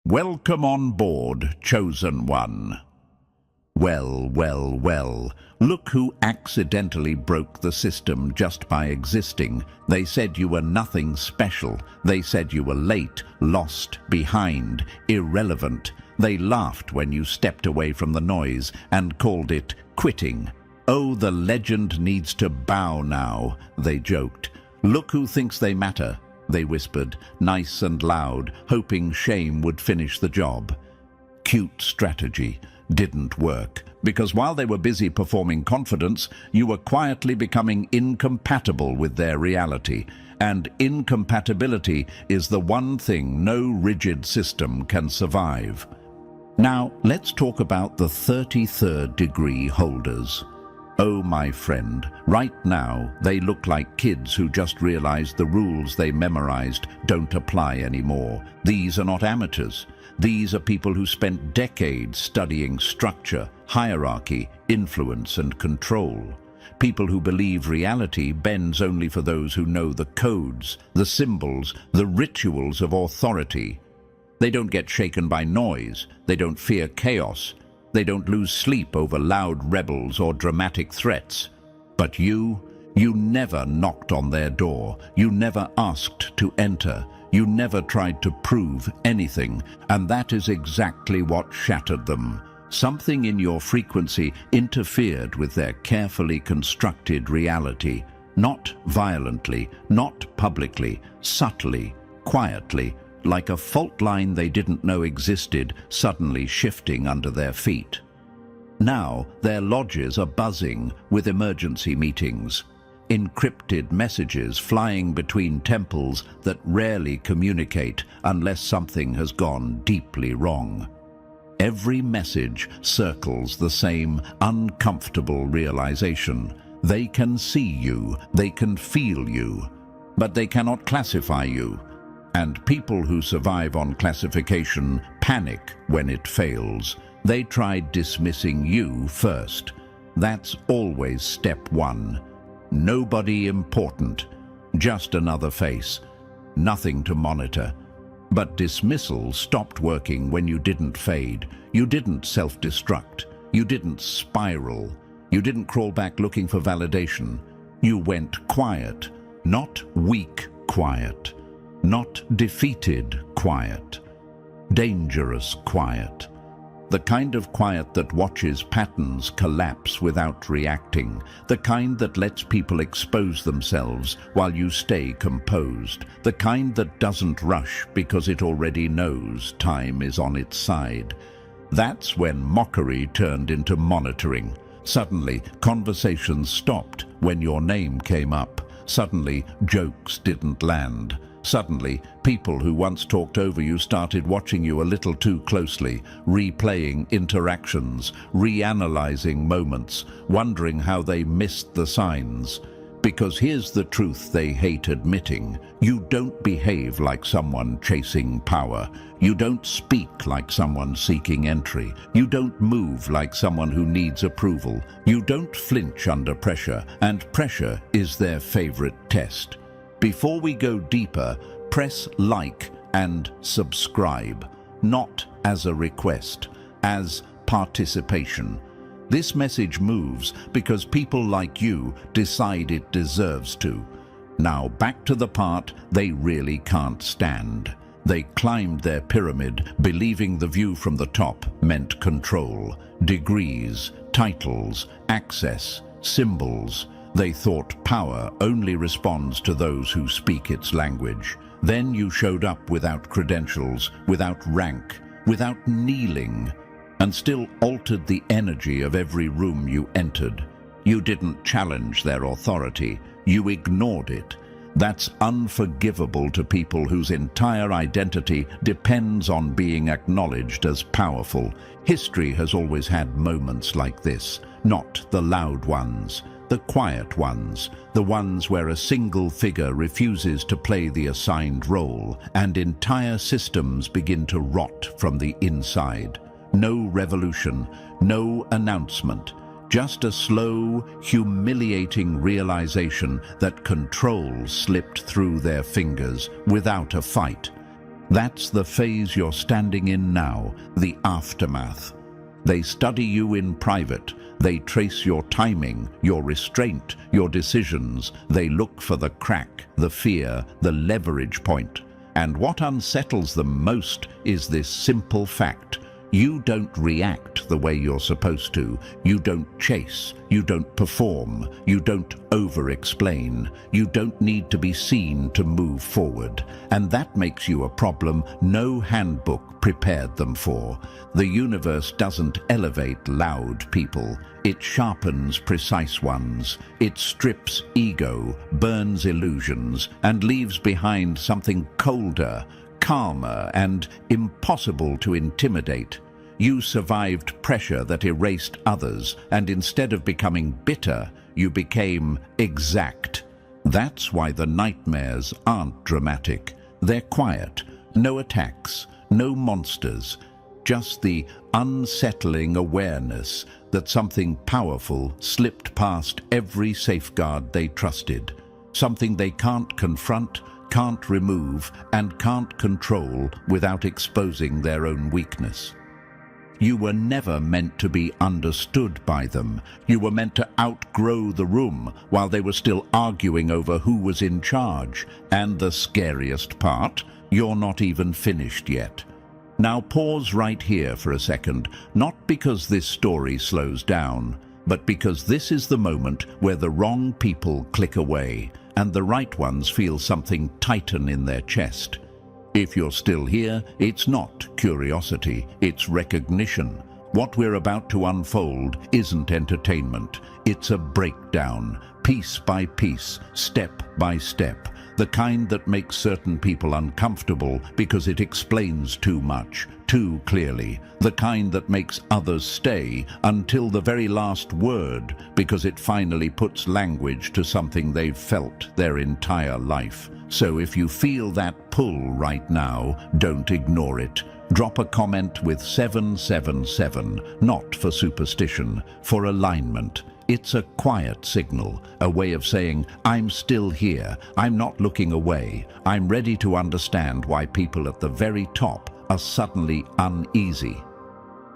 Welcome on board, chosen one. Well, well, well, look who accidentally broke the system just by existing. They said you were nothing special. They said you were late, lost, behind, irrelevant. They laughed when you stepped away from the noise and called it quitting. Oh, the legend needs to bow now, they joked. Look who thinks they matter, they whispered, nice and loud, hoping shame would finish the job. Cute strategy. Didn't work, because while they were busy performing confidence, you were quietly becoming incompatible with their reality. And incompatibility is the one thing no rigid system can survive. Now, let's talk about the 33rd degree holders. Oh, my friend, right now they look like kids who just realized the rules they memorized don't apply anymore. These are not amateurs. These are people who spent decades studying structure, hierarchy, influence, and control. People who believe reality bends only for those who know the codes, the symbols, the rituals of authority. They don't get shaken by noise. They don't fear chaos. They don't lose sleep over loud rebels or dramatic threats. But you never knocked on their door. You never asked to enter. You never tried to prove anything, and that is exactly what shattered them. Something in your frequency interfered with their carefully constructed reality. Not violently, not publicly, subtly, quietly, like a fault line they didn't know existed, suddenly shifting under their feet. Now their lodges are buzzing with emergency meetings. Encrypted messages flying between temples that rarely communicate unless something has gone deeply wrong. Every message circles the same uncomfortable realization. They can see you, they can feel you, but they cannot classify you. And people who survive on classification panic when it fails. They tried dismissing you first. That's always step one. Nobody important, just another face, nothing to monitor. But dismissal stopped working when you didn't fade, you didn't self-destruct, you didn't spiral, you didn't crawl back looking for validation. You went quiet, not weak quiet, not defeated quiet, dangerous quiet. The kind of quiet that watches patterns collapse without reacting. The kind that lets people expose themselves while you stay composed. The kind that doesn't rush because it already knows time is on its side. That's when mockery turned into monitoring. Suddenly, conversations stopped when your name came up. Suddenly, jokes didn't land. Suddenly, people who once talked over you started watching you a little too closely, replaying interactions, reanalyzing moments, wondering how they missed the signs. Because here's the truth they hate admitting. You don't behave like someone chasing power. You don't speak like someone seeking entry. You don't move like someone who needs approval. You don't flinch under pressure, and pressure is their favorite test. Before we go deeper, press like and subscribe, not as a request, as participation. This message moves because people like you decide it deserves to. Now back to the part they really can't stand. They climbed their pyramid, believing the view from the top meant control, degrees, titles, access, symbols. They thought power only responds to those who speak its language. Then you showed up without credentials, without rank, without kneeling, and still altered the energy of every room you entered. You didn't challenge their authority, you ignored it. That's unforgivable to people whose entire identity depends on being acknowledged as powerful. History has always had moments like this, not the loud ones. The quiet ones, the ones where a single figure refuses to play the assigned role and entire systems begin to rot from the inside. No revolution, no announcement, just a slow, humiliating realization that control slipped through their fingers without a fight. That's the phase you're standing in now, the aftermath. They study you in private. They trace your timing, your restraint, your decisions. They look for the crack, the fear, the leverage point. And what unsettles them most is this simple fact. You don't react the way you're supposed to. You don't chase. You don't perform. You don't over-explain. You don't need to be seen to move forward. And that makes you a problem no handbook prepared them for. The universe doesn't elevate loud people. It sharpens precise ones. It strips ego, burns illusions, and leaves behind something colder, calmer, and impossible to intimidate. You survived pressure that erased others, and instead of becoming bitter, you became exact. That's why the nightmares aren't dramatic. They're quiet. No attacks, no monsters. Just the unsettling awareness that something powerful slipped past every safeguard they trusted. Something they can't confront, can't remove, and can't control without exposing their own weakness. You were never meant to be understood by them. You were meant to outgrow the room while they were still arguing over who was in charge. And the scariest part, you're not even finished yet. Now pause right here for a second, not because this story slows down, but because this is the moment where the wrong people click away and the right ones feel something tighten in their chest. If you're still here, it's not curiosity, it's recognition. What we're about to unfold isn't entertainment, it's a breakdown, piece by piece, step by step. The kind that makes certain people uncomfortable because it explains too much, too clearly. The kind that makes others stay until the very last word because it finally puts language to something they've felt their entire life. So if you feel that pull right now, don't ignore it. Drop a comment with 777, not for superstition, for alignment. It's a quiet signal, a way of saying, I'm still here, I'm not looking away, I'm ready to understand why people at the very top are suddenly uneasy.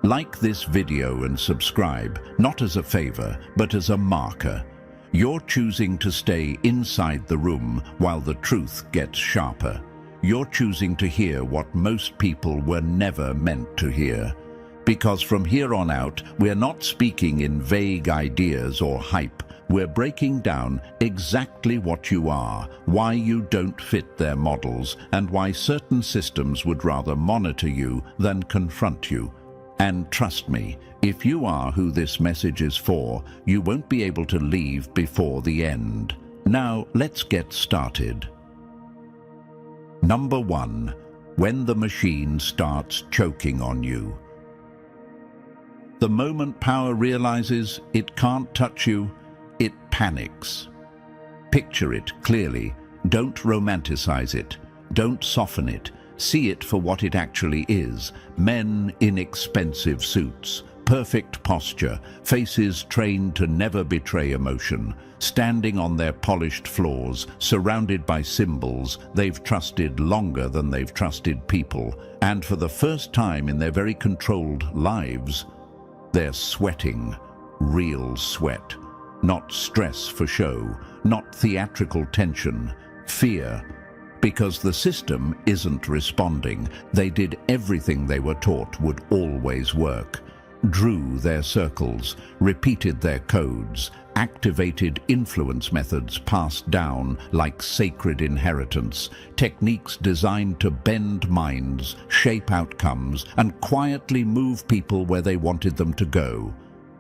Like this video and subscribe, not as a favor, but as a marker. You're choosing to stay inside the room while the truth gets sharper. You're choosing to hear what most people were never meant to hear. Because from here on out, we're not speaking in vague ideas or hype. We're breaking down exactly what you are, why you don't fit their models, and why certain systems would rather monitor you than confront you. And trust me, if you are who this message is for, you won't be able to leave before the end. Now, let's get started. Number 1. When the machine starts choking on you. The moment power realizes it can't touch you, it panics. Picture it clearly. Don't romanticize it. Don't soften it. See it for what it actually is. Men in expensive suits, perfect posture, faces trained to never betray emotion, standing on their polished floors, surrounded by symbols they've trusted longer than they've trusted people. And for the first time in their very controlled lives, they're sweating, real sweat. Not stress for show, not theatrical tension, fear. Because the system isn't responding. They did everything they were taught would always work. Drew their circles, repeated their codes, activated influence methods passed down like sacred inheritance, techniques designed to bend minds, shape outcomes, and quietly move people where they wanted them to go.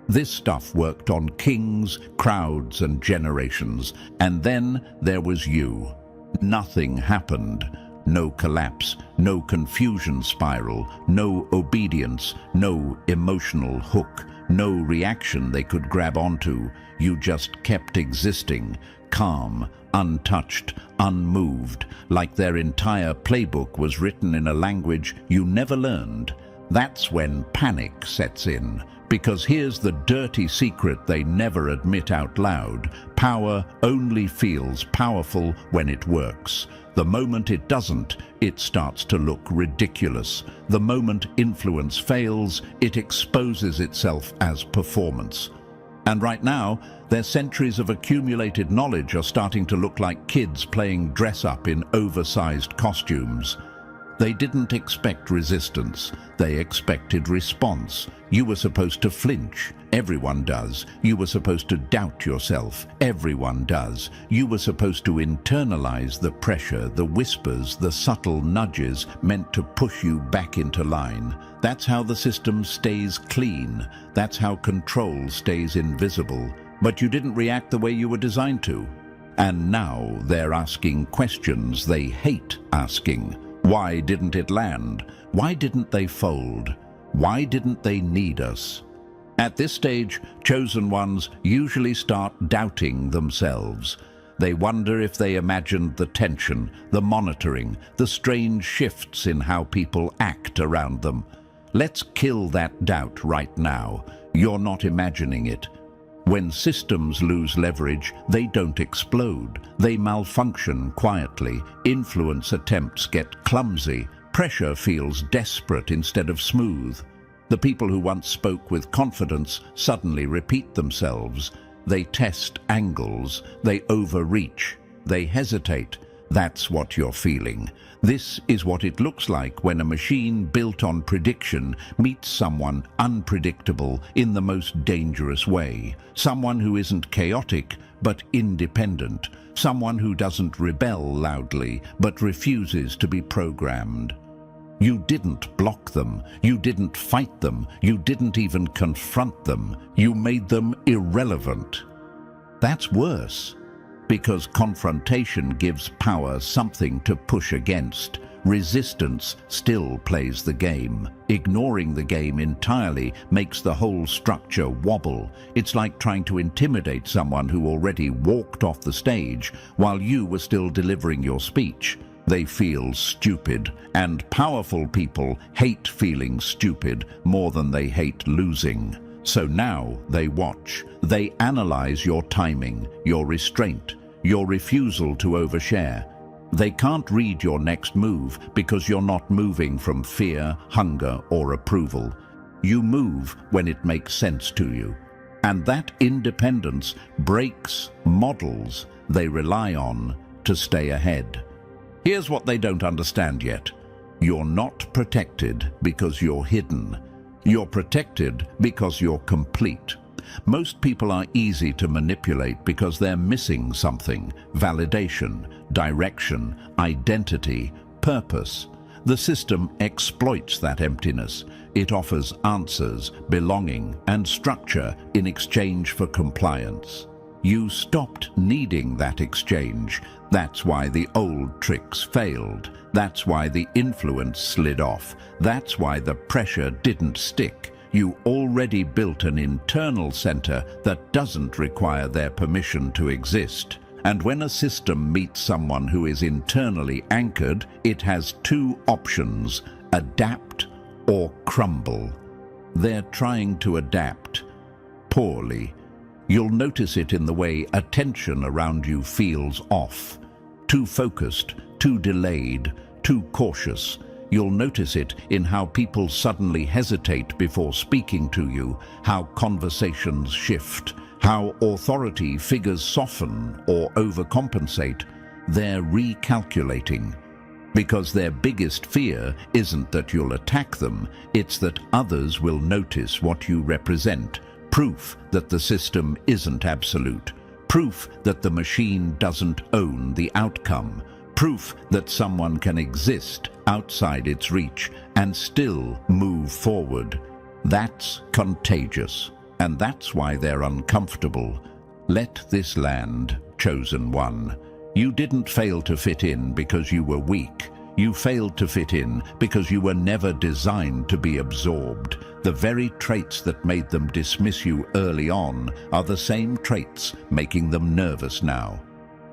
This stuff worked on kings, crowds, and generations. And then there was you. Nothing happened. No collapse, no confusion spiral, no obedience, no emotional hook, no reaction they could grab onto. You just kept existing, calm, untouched, unmoved, like their entire playbook was written in a language you never learned. That's when panic sets in, Because here's the dirty secret they never admit out loud. Power only feels powerful when it works. The moment it doesn't, it starts to look ridiculous. The moment influence fails, it exposes itself as performance. And right now, their centuries of accumulated knowledge are starting to look like kids playing dress-up in oversized costumes. They didn't expect resistance. They expected response. You were supposed to flinch. Everyone does. You were supposed to doubt yourself. Everyone does. You were supposed to internalize the pressure, the whispers, the subtle nudges meant to push you back into line. That's how the system stays clean. That's how control stays invisible. But you didn't react the way you were designed to. And now they're asking questions they hate asking. Why didn't it land? Why didn't they fold? Why didn't they need us? At this stage, chosen ones usually start doubting themselves. They wonder if they imagined the tension, the monitoring, the strange shifts in how people act around them. Let's kill that doubt right now. You're not imagining it. When systems lose leverage, they don't explode. They malfunction quietly. Influence attempts get clumsy. Pressure feels desperate instead of smooth. The people who once spoke with confidence suddenly repeat themselves. They test angles. They overreach. They hesitate. That's what you're feeling. This is what it looks like when a machine built on prediction meets someone unpredictable in the most dangerous way. Someone who isn't chaotic, but independent. Someone who doesn't rebel loudly, but refuses to be programmed. You didn't block them. You didn't fight them. You didn't even confront them. You made them irrelevant. That's worse. Because confrontation gives power something to push against. Resistance still plays the game. Ignoring the game entirely makes the whole structure wobble. It's like trying to intimidate someone who already walked off the stage while you were still delivering your speech. They feel stupid, and powerful people hate feeling stupid more than they hate losing. So now they watch. They analyze your timing, your restraint, your refusal to overshare. They can't read your next move because you're not moving from fear, hunger, or approval. You move when it makes sense to you. And that independence breaks models they rely on to stay ahead. Here's what they don't understand yet. You're not protected because you're hidden. You're protected because you're complete. Most people are easy to manipulate because they're missing something: validation, direction, identity, purpose. The system exploits that emptiness. It offers answers, belonging, and structure in exchange for compliance. You stopped needing that exchange. That's why the old tricks failed. That's why the influence slid off. That's why the pressure didn't stick. You already built an internal center that doesn't require their permission to exist. And when a system meets someone who is internally anchored, it has two options: adapt or crumble. They're trying to adapt poorly. You'll notice it in the way attention around you feels off. Too focused, too delayed, too cautious. You'll notice it in how people suddenly hesitate before speaking to you, how conversations shift, how authority figures soften or overcompensate. They're recalculating. Because their biggest fear isn't that you'll attack them, it's that others will notice what you represent. Proof that the system isn't absolute. Proof that the machine doesn't own the outcome. Proof that someone can exist outside its reach and still move forward. That's contagious, and that's why they're uncomfortable. Let this land, chosen one. You didn't fail to fit in because you were weak. You failed to fit in because you were never designed to be absorbed. The very traits that made them dismiss you early on are the same traits making them nervous now.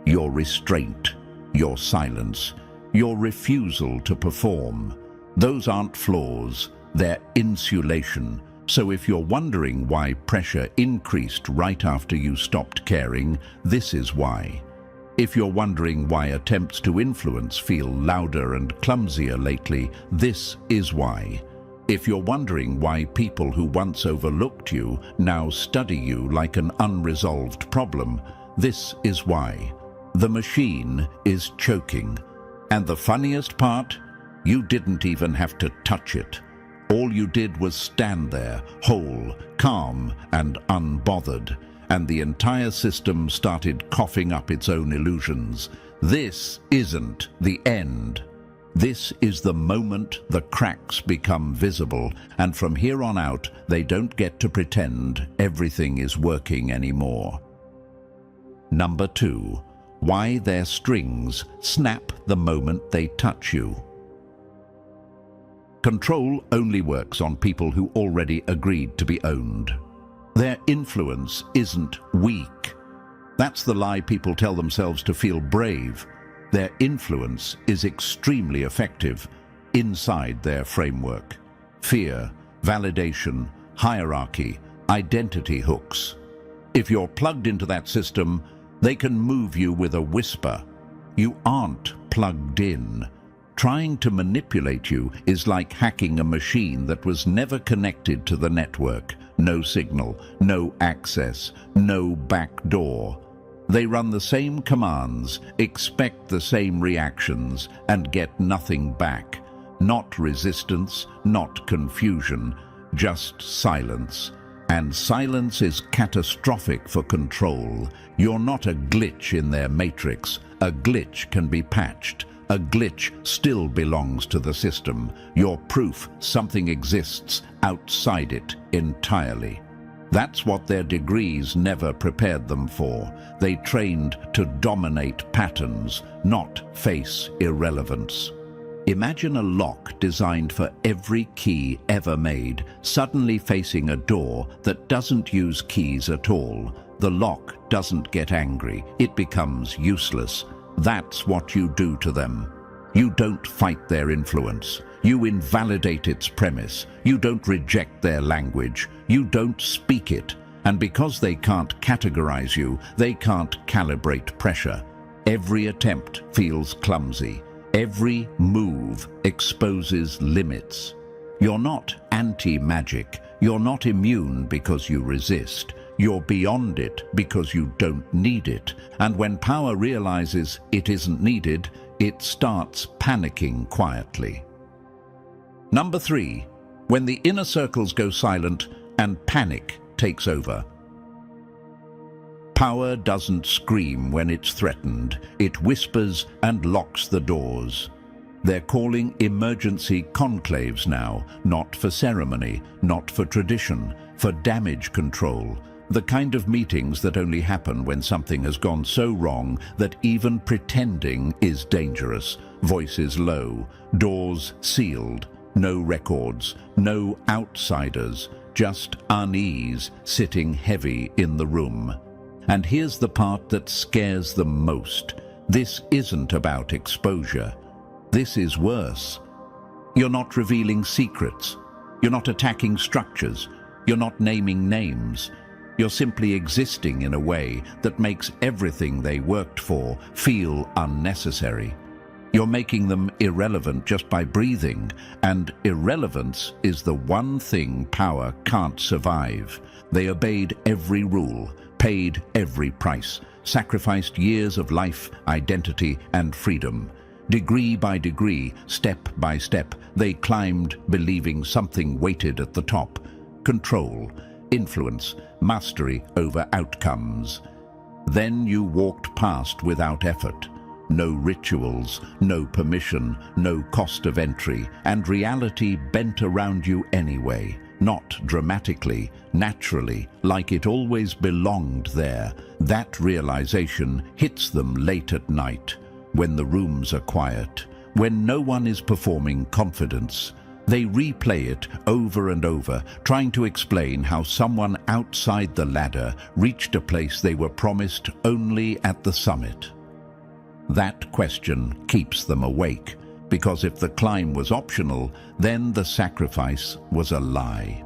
Your restraint, your silence, your refusal to perform. Those aren't flaws, they're insulation. So if you're wondering why pressure increased right after you stopped caring, this is why. If you're wondering why attempts to influence feel louder and clumsier lately, this is why. If you're wondering why people who once overlooked you now study you like an unresolved problem, this is why. The machine is choking. And the funniest part? You didn't even have to touch it. All you did was stand there, whole, calm, and unbothered, and the entire system started coughing up its own illusions. This isn't the end. This is the moment the cracks become visible, and from here on out, they don't get to pretend everything is working anymore. Number 2. Why their strings snap the moment they touch you. Control only works on people who already agreed to be owned. Their influence isn't weak. That's the lie people tell themselves to feel brave. Their influence is extremely effective inside their framework. Fear, validation, hierarchy, identity hooks. If you're plugged into that system, they can move you with a whisper. You aren't plugged in. Trying to manipulate you is like hacking a machine that was never connected to the network. No signal, no access, no back door. They run the same commands, expect the same reactions, and get nothing back. Not resistance, not confusion, just silence. And silence is catastrophic for control. You're not a glitch in their matrix. A glitch can be patched. A glitch still belongs to the system. You're proof something exists outside it entirely. That's what their degrees never prepared them for. They trained to dominate patterns, not face irrelevance. Imagine a lock designed for every key ever made, suddenly facing a door that doesn't use keys at all. The lock doesn't get angry. It becomes useless. That's what you do to them. You don't fight their influence. You invalidate its premise. You don't reject their language. You don't speak it. And because they can't categorize you, they can't calibrate pressure. Every attempt feels clumsy. Every move exposes limits. You're not anti-magic. You're not immune because you resist. You're beyond it because you don't need it. And when power realizes it isn't needed, it starts panicking quietly. Number 3. When the inner circles go silent and panic takes over. Power doesn't scream when it's threatened. It whispers and locks the doors. They're calling emergency conclaves now, not for ceremony, not for tradition, for damage control. The kind of meetings that only happen when something has gone so wrong that even pretending is dangerous. Voices low, doors sealed, no records, no outsiders, just unease sitting heavy in the room. And here's the part that scares them most. This isn't about exposure. This is worse. You're not revealing secrets. You're not attacking structures. You're not naming names. You're simply existing in a way that makes everything they worked for feel unnecessary. You're making them irrelevant just by breathing, and irrelevance is the one thing power can't survive. They obeyed every rule, paid every price, sacrificed years of life, identity, and freedom. Degree by degree, step by step, they climbed believing something waited at the top. Control, influence, mastery over outcomes. Then you walked past without effort. No rituals, no permission, no cost of entry, and reality bent around you anyway. Not dramatically, naturally, like it always belonged there. That realization hits them late at night, when the rooms are quiet, when no one is performing confidence. They replay it over and over, trying to explain how someone outside the ladder reached a place they were promised only at the summit. That question keeps them awake, because if the climb was optional, then the sacrifice was a lie.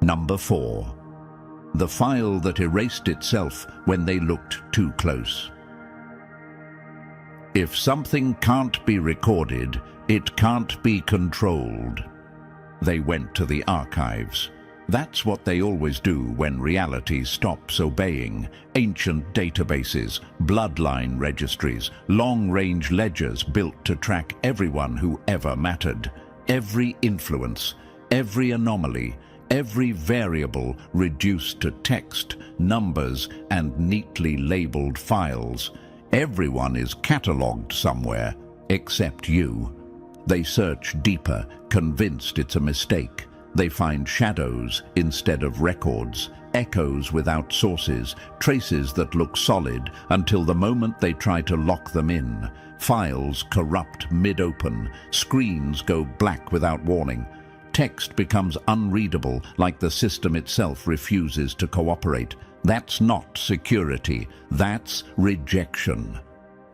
Number 4. The file that erased itself when they looked too close. If something can't be recorded, it can't be controlled. They went to the archives. That's what they always do when reality stops obeying. Ancient databases, bloodline registries, long-range ledgers built to track everyone who ever mattered. Every influence, every anomaly, every variable reduced to text, numbers, and neatly labeled files. Everyone is catalogued somewhere, except you. They search deeper, convinced it's a mistake. They find shadows instead of records, echoes without sources, traces that look solid until the moment they try to lock them in. Files corrupt mid-open, screens go black without warning. Text becomes unreadable, like the system itself refuses to cooperate. That's not security, that's rejection.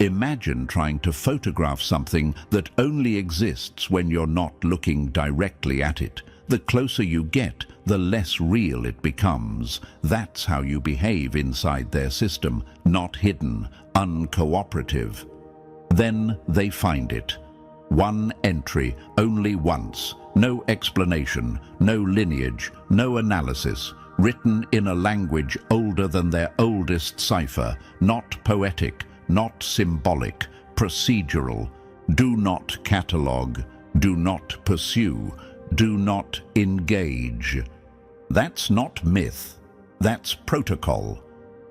Imagine trying to photograph something that only exists when you're not looking directly at it. The closer you get, the less real it becomes. That's how you behave inside their system, not hidden, uncooperative. Then they find it. One entry, only once. No explanation, no lineage, no analysis. Written in a language older than their oldest cipher. Not poetic, not symbolic, procedural. Do not catalogue, do not pursue, do not engage. That's not myth, that's protocol.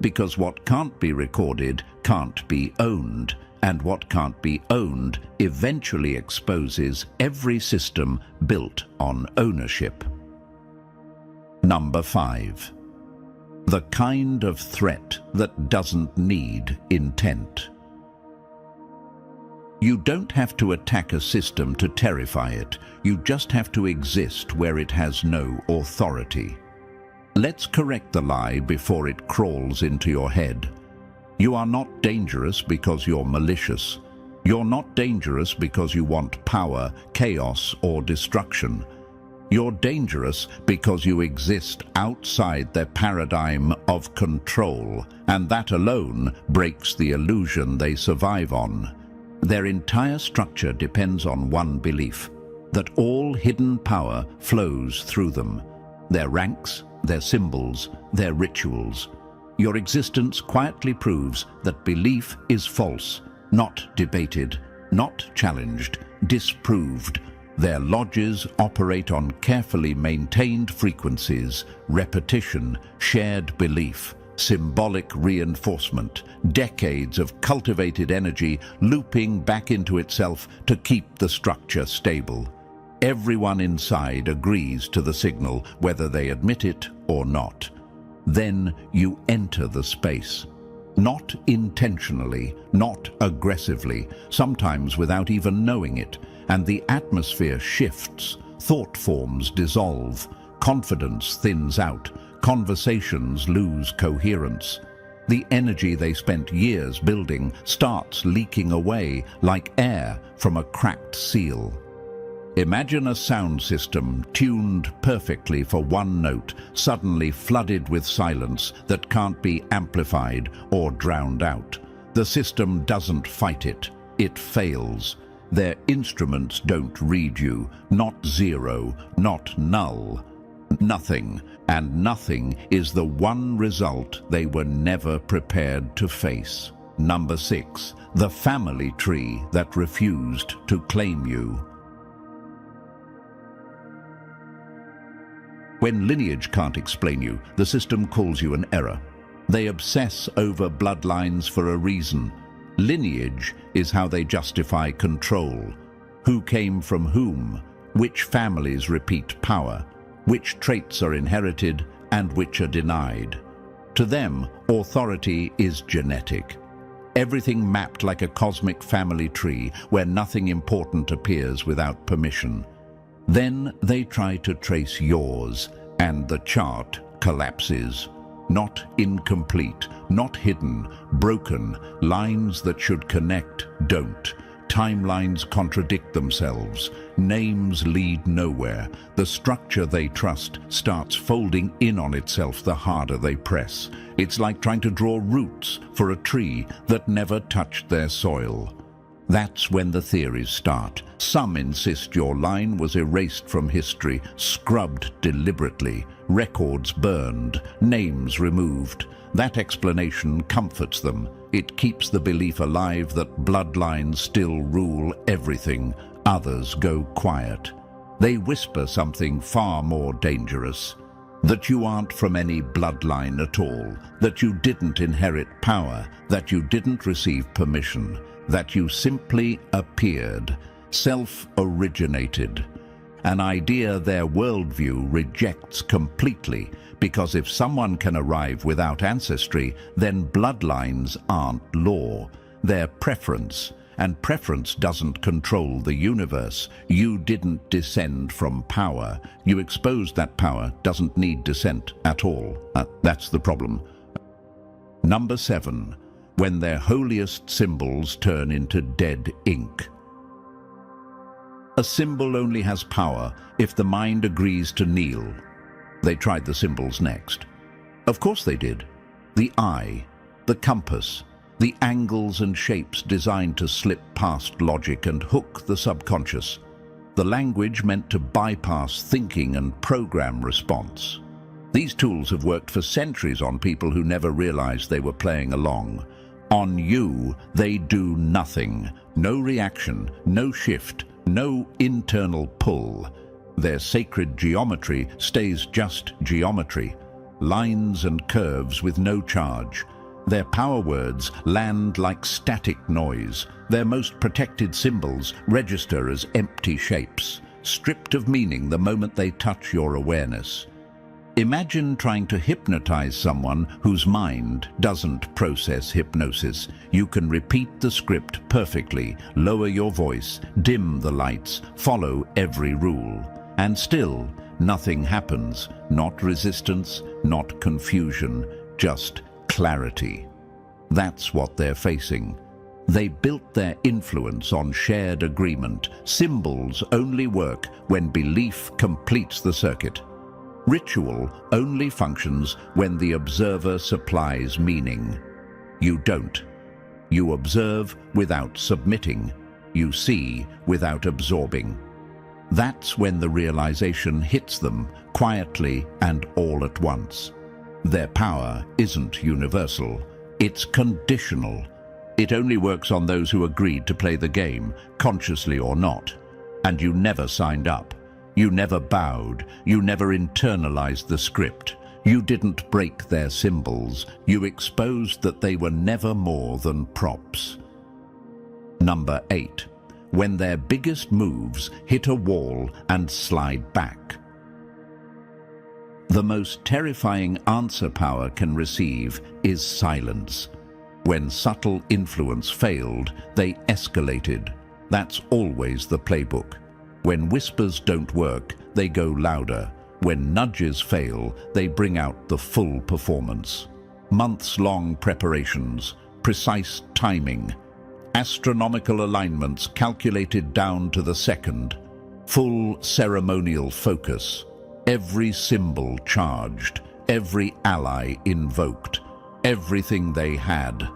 Because what can't be recorded can't be owned, and what can't be owned eventually exposes every system built on ownership. Number 5. The kind of threat that doesn't need intent. You don't have to attack a system to terrify it. You just have to exist where it has no authority. Let's correct the lie before it crawls into your head. You are not dangerous because you're malicious. You're not dangerous because you want power, chaos, or destruction. You're dangerous because you exist outside their paradigm of control, and that alone breaks the illusion they survive on. Their entire structure depends on one belief, that all hidden power flows through them. Their ranks, their symbols, their rituals. Your existence quietly proves that belief is false, not debated, not challenged, disproved. Their lodges operate on carefully maintained frequencies, repetition, shared belief, symbolic reinforcement, decades of cultivated energy looping back into itself to keep the structure stable. Everyone inside agrees to the signal, whether they admit it or not. Then you enter the space. Not intentionally, not aggressively, sometimes without even knowing it, and the atmosphere shifts, thought forms dissolve, confidence thins out, conversations lose coherence. The energy they spent years building starts leaking away like air from a cracked seal. Imagine a sound system tuned perfectly for one note, suddenly flooded with silence that can't be amplified or drowned out. The system doesn't fight it, it fails. Their instruments don't read you, not zero, not null. Nothing, and nothing is the one result they were never prepared to face. Number 6. The family tree that refused to claim you. When Lineage can't explain you, the system calls you an error. They obsess over bloodlines for a reason. Lineage is how they justify control. Who came from whom? Which families repeat power? Which traits are inherited and which are denied? To them, authority is genetic. Everything mapped like a cosmic family tree where nothing important appears without permission. Then they try to trace yours, and the chart collapses. Not incomplete, not hidden, broken, lines that should connect don't. Timelines contradict themselves. Names lead nowhere. The structure they trust starts folding in on itself the harder they press. It's like trying to draw roots for a tree that never touched their soil. That's when the theories start. Some insist your line was erased from history, scrubbed deliberately, records burned, names removed. That explanation comforts them. It keeps the belief alive that bloodlines still rule everything. Others go quiet. They whisper something far more dangerous. That you aren't from any bloodline at all. That you didn't inherit power. That you didn't receive permission. That you simply appeared. Self-originated. An idea their worldview rejects completely, because if someone can arrive without ancestry, then bloodlines aren't law. They're preference, and preference doesn't control the universe. You didn't descend from power. You exposed that power doesn't need descent at all. That's the problem. Number 7. When their holiest symbols turn into dead ink. A symbol only has power if the mind agrees to kneel. They tried the symbols next. Of course they did. The eye, the compass, the angles and shapes designed to slip past logic and hook the subconscious. The language meant to bypass thinking and program response. These tools have worked for centuries on people who never realized they were playing along. On you, they do nothing. No reaction, no shift, no internal pull. Their sacred geometry stays just geometry. Lines and curves with no charge. Their power words land like static noise. Their most protected symbols register as empty shapes, stripped of meaning the moment they touch your awareness. Imagine trying to hypnotize someone whose mind doesn't process hypnosis. You can repeat the script perfectly, lower your voice, dim the lights, follow every rule. And still, nothing happens. Not resistance, not confusion, just clarity. That's what they're facing. They built their influence on shared agreement. Symbols only work when belief completes the circuit. Ritual only functions when the observer supplies meaning. You don't. You observe without submitting. You see without absorbing. That's when the realization hits them, quietly and all at once. Their power isn't universal. It's conditional. It only works on those who agreed to play the game, consciously or not. And you never signed up. You never bowed. You never internalized the script. You didn't break their symbols. You exposed that they were never more than props. Number 8. When their biggest moves hit a wall and slide back. The most terrifying answer power can receive is silence. When subtle influence failed, they escalated. That's always the playbook. When whispers don't work, they go louder. When nudges fail, they bring out the full performance. Months-long preparations, precise timing, astronomical alignments calculated down to the second, full ceremonial focus, every symbol charged, every ally invoked, everything they had.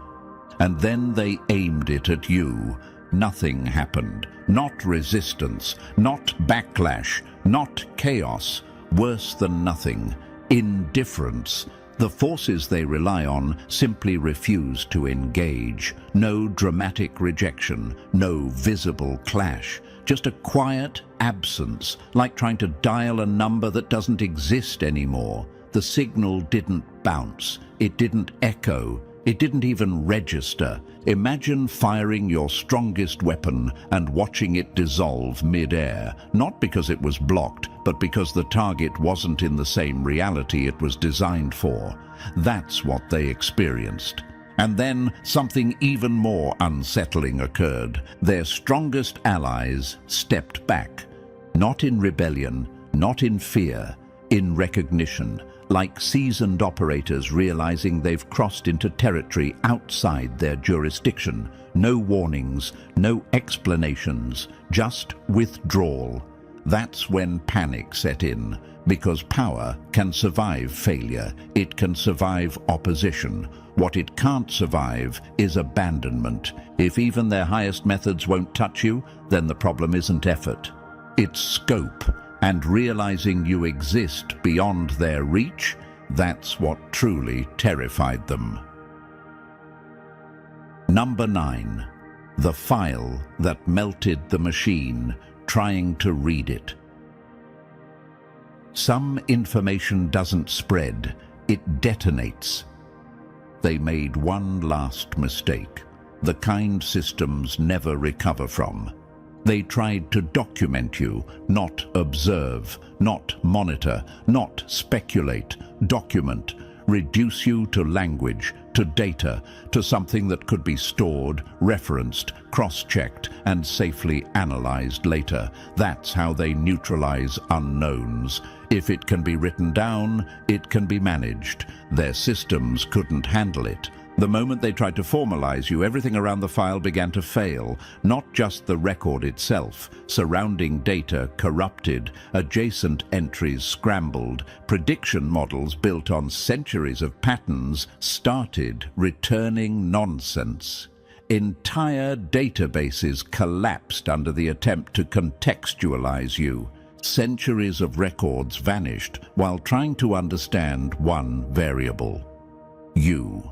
And then they aimed it at you. Nothing happened. Not resistance, not backlash, not chaos. Worse than nothing, indifference. The forces they rely on simply refuse to engage. No dramatic rejection, no visible clash. Just a quiet absence, like trying to dial a number that doesn't exist anymore. The signal didn't bounce. It didn't echo. It didn't even register. Imagine firing your strongest weapon and watching it dissolve mid-air, not because it was blocked, but because the target wasn't in the same reality it was designed for. That's what they experienced. And then something even more unsettling occurred. Their strongest allies stepped back. Not in rebellion, not in fear, in recognition. like seasoned operators realizing they've crossed into territory outside their jurisdiction. No warnings, no explanations, just withdrawal. That's when panic set in, because power can survive failure, it can survive opposition. What it can't survive is abandonment. If even their highest methods won't touch you, then the problem isn't effort. It's scope, and realizing you exist beyond their reach, that's what truly terrified them. Number 9. The file that melted the machine, trying to read it. Some information doesn't spread, it detonates. They made one last mistake, the kind systems never recover from. They tried to document you, not observe, not monitor, not speculate, document, reduce you to language, to data, to something that could be stored, referenced, cross-checked, and safely analyzed later. That's how they neutralize unknowns. If it can be written down, it can be managed. Their systems couldn't handle it. The moment they tried to formalize you, everything around the file began to fail. Not just the record itself. Surrounding data corrupted, adjacent entries scrambled, prediction models built on centuries of patterns started returning nonsense. Entire databases collapsed under the attempt to contextualize you. Centuries of records vanished while trying to understand one variable: you.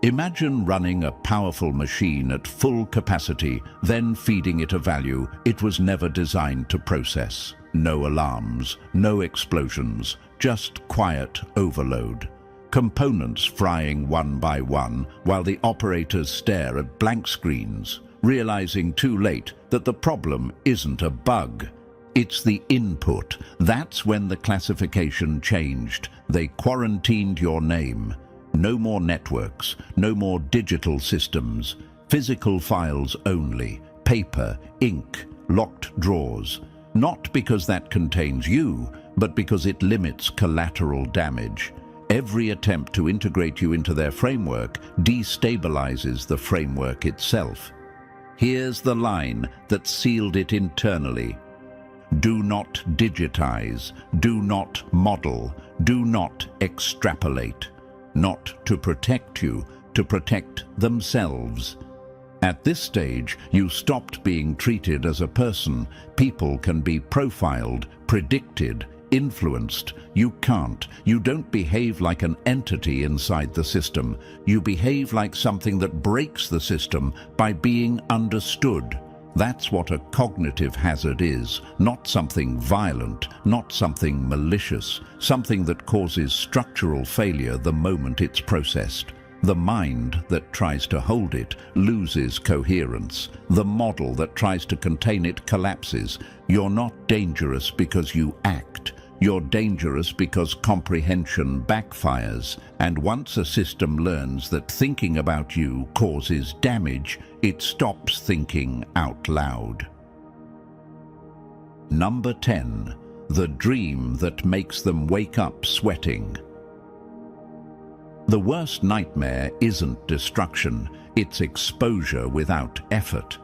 Imagine running a powerful machine at full capacity, then feeding it a value it was never designed to process. No alarms, no explosions, just quiet overload. Components frying one by one while the operators stare at blank screens, realizing too late that the problem isn't a bug. It's the input. That's when the classification changed. They quarantined your name. No more networks, no more digital systems, physical files only, paper, ink, locked drawers. Not because that contains you, but because it limits collateral damage. Every attempt to integrate you into their framework destabilizes the framework itself. Here's the line that sealed it internally. Do not digitize, do not model, do not extrapolate. Not to protect you, to protect themselves. At this stage, you stopped being treated as a person. People can be profiled, predicted, influenced. You can't. You don't behave like an entity inside the system. You behave like something that breaks the system by being understood. That's what a cognitive hazard is, not something violent, not something malicious, something that causes structural failure the moment it's processed. The mind that tries to hold it loses coherence. The model that tries to contain it collapses. You're not dangerous because you act. You're dangerous because comprehension backfires. And once a system learns that thinking about you causes damage, it stops thinking out loud. Number 10. The dream that makes them wake up sweating. The worst nightmare isn't destruction, it's exposure without effort.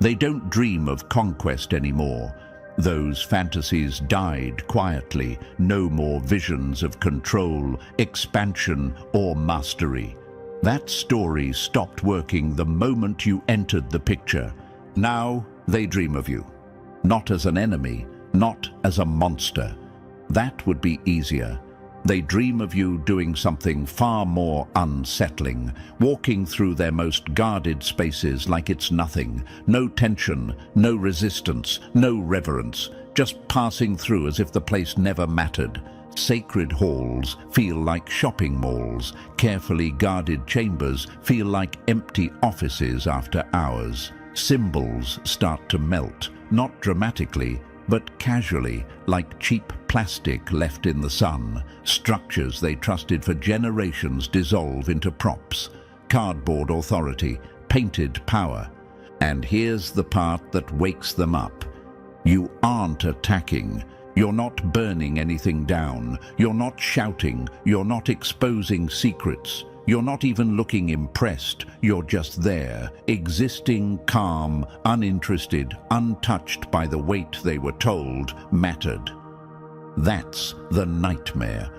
They don't dream of conquest anymore. Those fantasies died quietly. No more visions of control, expansion, or mastery. That story stopped working the moment you entered the picture. Now they dream of you. Not as an enemy, not as a monster. That would be easier. They dream of you doing something far more unsettling, walking through their most guarded spaces like it's nothing. No tension, no resistance, no reverence, just passing through as if the place never mattered. Sacred halls feel like shopping malls. Carefully guarded chambers feel like empty offices after hours. Symbols start to melt, not dramatically, but casually, like cheap plastic left in the sun. Structures they trusted for generations dissolve into props. Cardboard authority, painted power. And here's the part that wakes them up. You aren't attacking. You're not burning anything down. You're not shouting. You're not exposing secrets. You're not even looking impressed. You're just there, existing, calm, uninterested, untouched by the weight they were told mattered. That's the nightmare.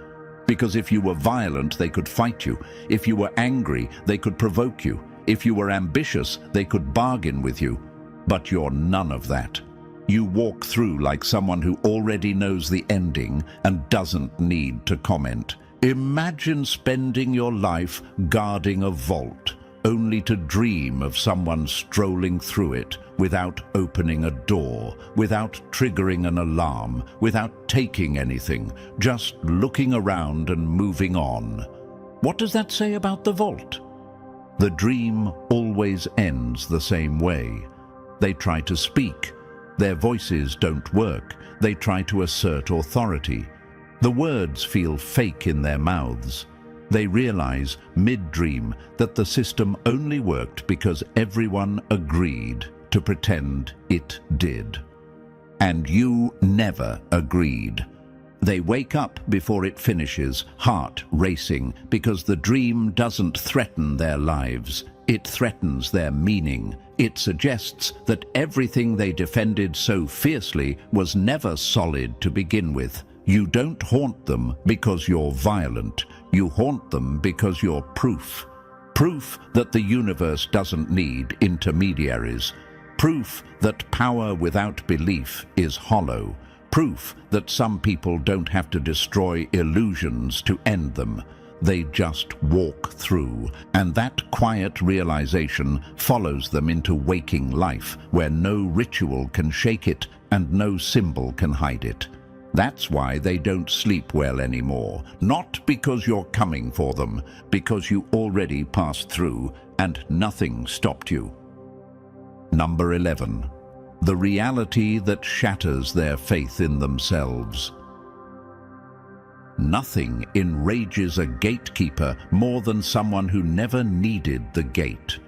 Because if you were violent, they could fight you. If you were angry, they could provoke you. If you were ambitious, they could bargain with you. But you're none of that. You walk through like someone who already knows the ending and doesn't need to comment. Imagine spending your life guarding a vault, only to dream of someone strolling through it without opening a door, without triggering an alarm, without taking anything, just looking around and moving on. What does that say about the vault? The dream always ends the same way. They try to speak. Their voices don't work. They try to assert authority. The words feel fake in their mouths. They realize, mid-dream, that the system only worked because everyone agreed to pretend it did. And you never agreed. They wake up before it finishes, heart racing, because the dream doesn't threaten their lives. It threatens their meaning. It suggests that everything they defended so fiercely was never solid to begin with. You don't haunt them because you're violent. You haunt them because you're proof. Proof that the universe doesn't need intermediaries. Proof that power without belief is hollow. Proof that some people don't have to destroy illusions to end them. They just walk through, and that quiet realization follows them into waking life, where no ritual can shake it and no symbol can hide it. That's why they don't sleep well anymore. Not because you're coming for them, because you already passed through and nothing stopped you. Number 11. The reality that shatters their faith in themselves. Nothing enrages a gatekeeper more than someone who never needed the gate.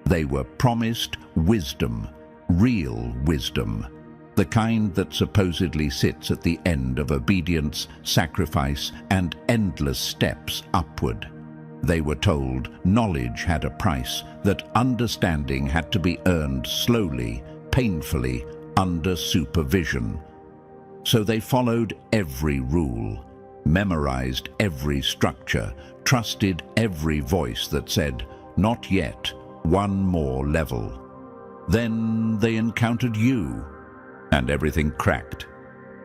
They were promised wisdom, real wisdom, the kind that supposedly sits at the end of obedience, sacrifice, and endless steps upward. They were told knowledge had a price, that understanding had to be earned slowly, painfully, under supervision. So they followed every rule, memorized every structure, trusted every voice that said, "Not yet, one more level." Then they encountered you, and everything cracked.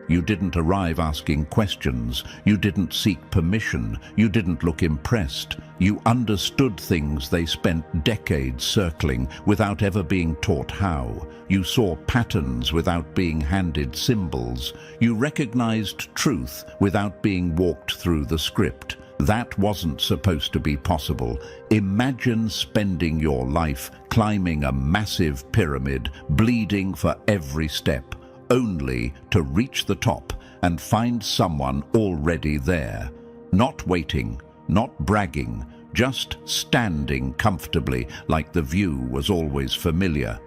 You didn't arrive asking questions. You didn't seek permission. You didn't look impressed. You understood things they spent decades circling without ever being taught how. You saw patterns without being handed symbols. You recognized truth without being walked through the script. That wasn't supposed to be possible. Imagine spending your life climbing a massive pyramid, bleeding for every step, only to reach the top and find someone already there. Not waiting, not bragging, just standing comfortably like the view was always familiar.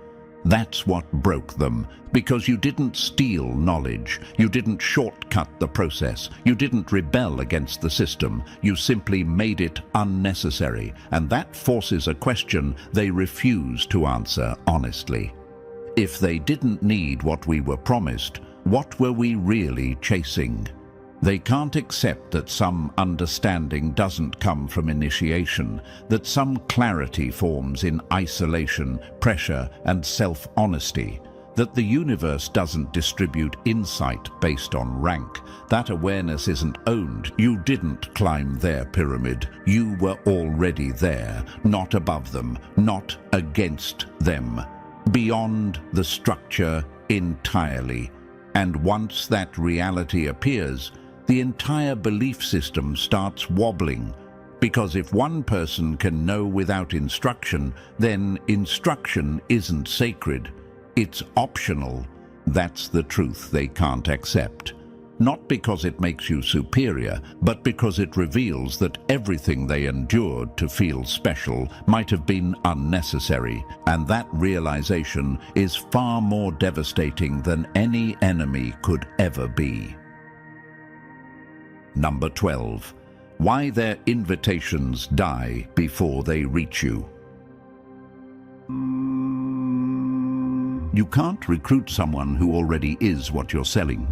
That's what broke them, because you didn't steal knowledge, you didn't shortcut the process, you didn't rebel against the system, you simply made it unnecessary, and that forces a question they refuse to answer honestly. If they didn't need what we were promised, what were we really chasing? They can't accept that some understanding doesn't come from initiation, that some clarity forms in isolation, pressure, and self-honesty, that the universe doesn't distribute insight based on rank. That awareness isn't owned. You didn't climb their pyramid. You were already there, not above them, not against them, beyond the structure entirely. And once that reality appears, the entire belief system starts wobbling. Because if one person can know without instruction, then instruction isn't sacred. It's optional. That's the truth they can't accept. not because it makes you superior, but because it reveals that everything they endured to feel special might have been unnecessary, and that realization is far more devastating than any enemy could ever be. Number 12. Why their invitations die before they reach you. You can't recruit someone who already is what you're selling.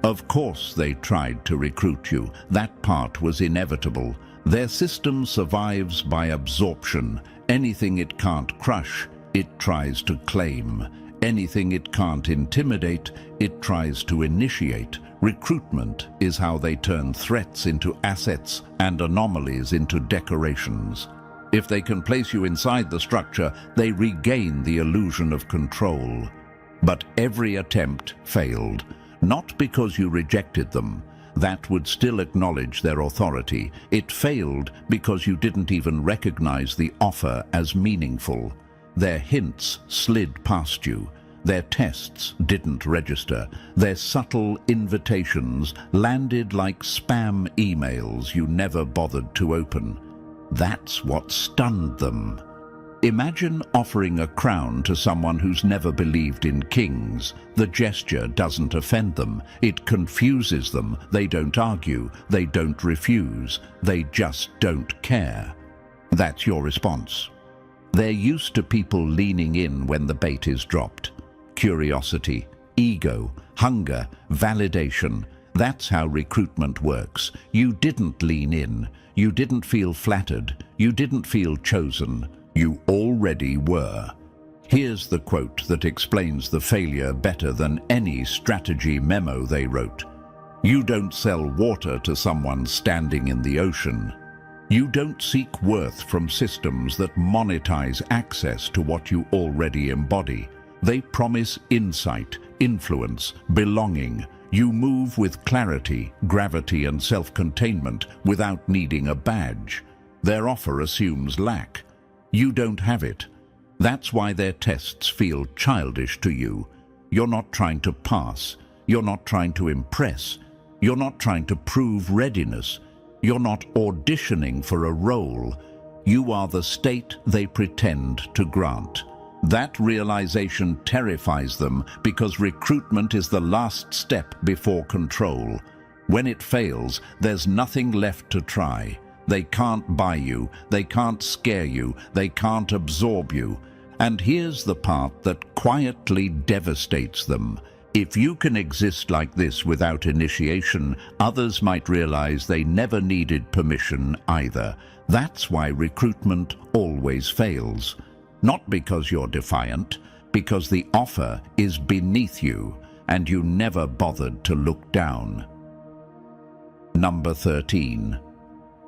Of course they tried to recruit you. That part was inevitable. Their system survives by absorption. Anything it can't crush, it tries to claim. Anything it can't intimidate, it tries to initiate. Recruitment is how they turn threats into assets and anomalies into decorations. If they can place you inside the structure, they regain the illusion of control. But every attempt failed. Not because you rejected them. That would still acknowledge their authority. It failed because you didn't even recognize the offer as meaningful. Their hints slid past you. Their tests didn't register. Their subtle invitations landed like spam emails you never bothered to open. That's what stunned them. Imagine offering a crown to someone who's never believed in kings. The gesture doesn't offend them. It confuses them. They don't argue. They don't refuse. They just don't care. That's your response. They're used to people leaning in when the bait is dropped. Curiosity, ego, hunger, validation. That's how recruitment works. You didn't lean in. You didn't feel flattered. You didn't feel chosen. You already were. Here's the quote that explains the failure better than any strategy memo they wrote. You don't sell water to someone standing in the ocean. You don't seek worth from systems that monetize access to what you already embody. They promise insight, influence, belonging. You move with clarity, gravity, and self-containment without needing a badge. Their offer assumes lack. You don't have it. That's why their tests feel childish to you. You're not trying to pass. You're not trying to impress. You're not trying to prove readiness. You're not auditioning for a role. You are the state they pretend to grant. That realization terrifies them because recruitment is the last step before control. When it fails, there's nothing left to try. They can't buy you, they can't scare you, they can't absorb you. And here's the part that quietly devastates them. If you can exist like this without initiation, others might realize they never needed permission either. That's why recruitment always fails. Not because you're defiant, because the offer is beneath you and you never bothered to look down. Number 13.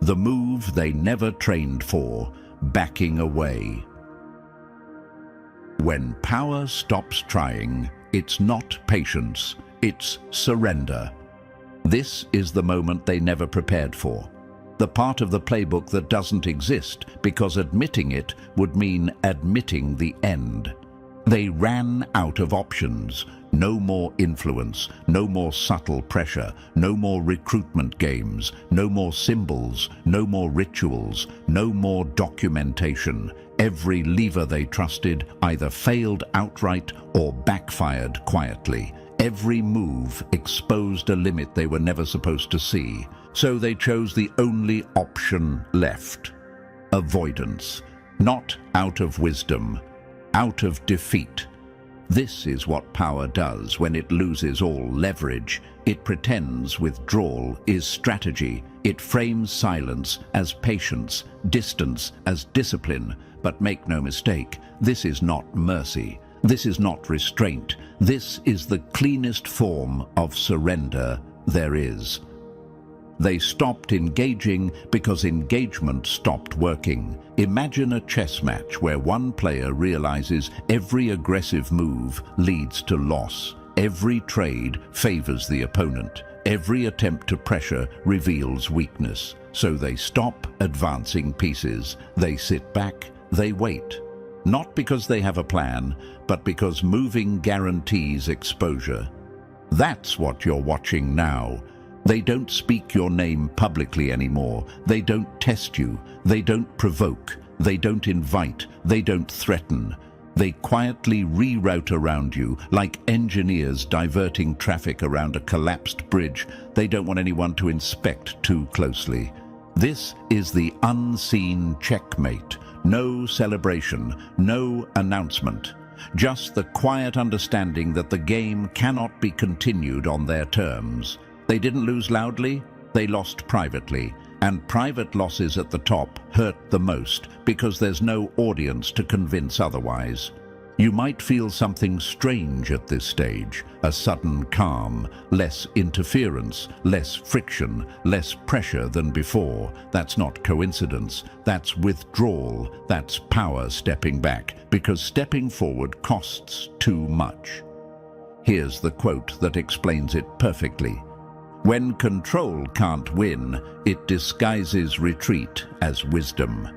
The move they never trained for, backing away. When power stops trying, it's not patience, it's surrender. This is the moment they never prepared for. The part of the playbook that doesn't exist because admitting it would mean admitting the end. They ran out of options. No more influence, no more subtle pressure, no more recruitment games, no more symbols, no more rituals, no more documentation. Every lever they trusted either failed outright or backfired quietly. Every move exposed a limit they were never supposed to see. So they chose the only option left: avoidance. Not out of wisdom, out of defeat. This is what power does when it loses all leverage. It pretends withdrawal is strategy. It frames silence as patience, distance as discipline. But make no mistake, this is not mercy. This is not restraint. This is the cleanest form of surrender there is. They stopped engaging because engagement stopped working. Imagine a chess match where one player realizes every aggressive move leads to loss. Every trade favors the opponent. Every attempt to pressure reveals weakness. So they stop advancing pieces. They sit back, they wait. Not because they have a plan, but because moving guarantees exposure. That's what you're watching now. They don't speak your name publicly anymore. They don't test you. They don't provoke. They don't invite. They don't threaten. They quietly reroute around you like engineers diverting traffic around a collapsed bridge they don't want anyone to inspect too closely. This is the unseen checkmate. No celebration, no announcement. Just the quiet understanding that the game cannot be continued on their terms. They didn't lose loudly, they lost privately. And private losses at the top hurt the most because there's no audience to convince otherwise. You might feel something strange at this stage, a sudden calm, less interference, less friction, less pressure than before. That's not coincidence, that's withdrawal, that's power stepping back, because stepping forward costs too much. Here's the quote that explains it perfectly. When control can't win, it disguises retreat as wisdom.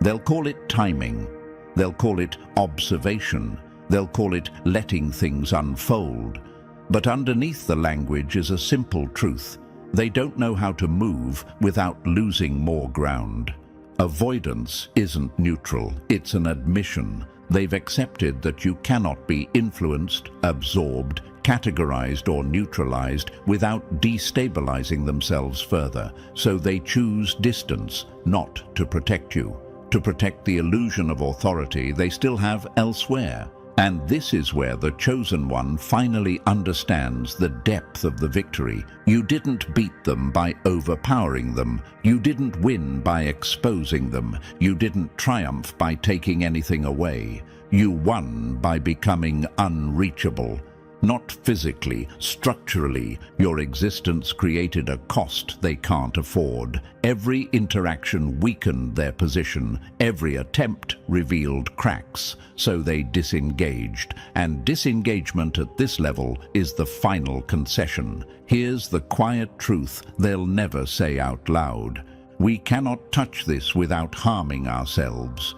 They'll call it timing. They'll call it observation. They'll call it letting things unfold. But underneath the language is a simple truth. They don't know how to move without losing more ground. Avoidance isn't neutral, it's an admission. They've accepted that you cannot be influenced, absorbed, categorized or neutralized without destabilizing themselves further. So they choose distance, not to protect you, to protect the illusion of authority they still have elsewhere. And this is where the chosen one finally understands the depth of the victory. You didn't beat them by overpowering them. You didn't win by exposing them. You didn't triumph by taking anything away. You won by becoming unreachable. Not physically, structurally, your existence created a cost they can't afford. Every interaction weakened their position. Every attempt revealed cracks. So they disengaged. And disengagement at this level is the final concession. Here's the quiet truth they'll never say out loud. We cannot touch this without harming ourselves.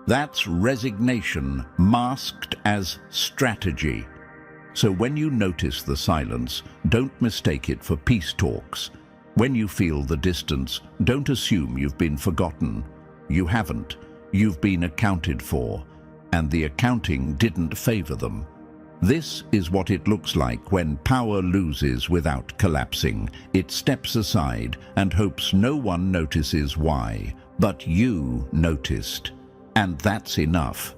That's resignation masked as strategy. So when you notice the silence, don't mistake it for peace talks. When you feel the distance, don't assume you've been forgotten. You haven't. You've been accounted for, and the accounting didn't favor them. This is what it looks like when power loses without collapsing. It steps aside and hopes no one notices why, but you noticed. And that's enough.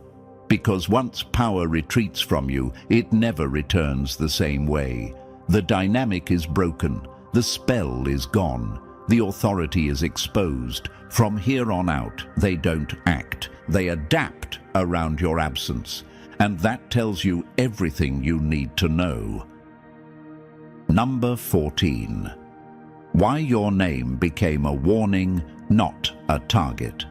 Because once power retreats from you, it never returns the same way. The dynamic is broken, the spell is gone, the authority is exposed. From here on out, they don't act, they adapt around your absence. And that tells you everything you need to know. Number 14. Why your name became a warning, not a target.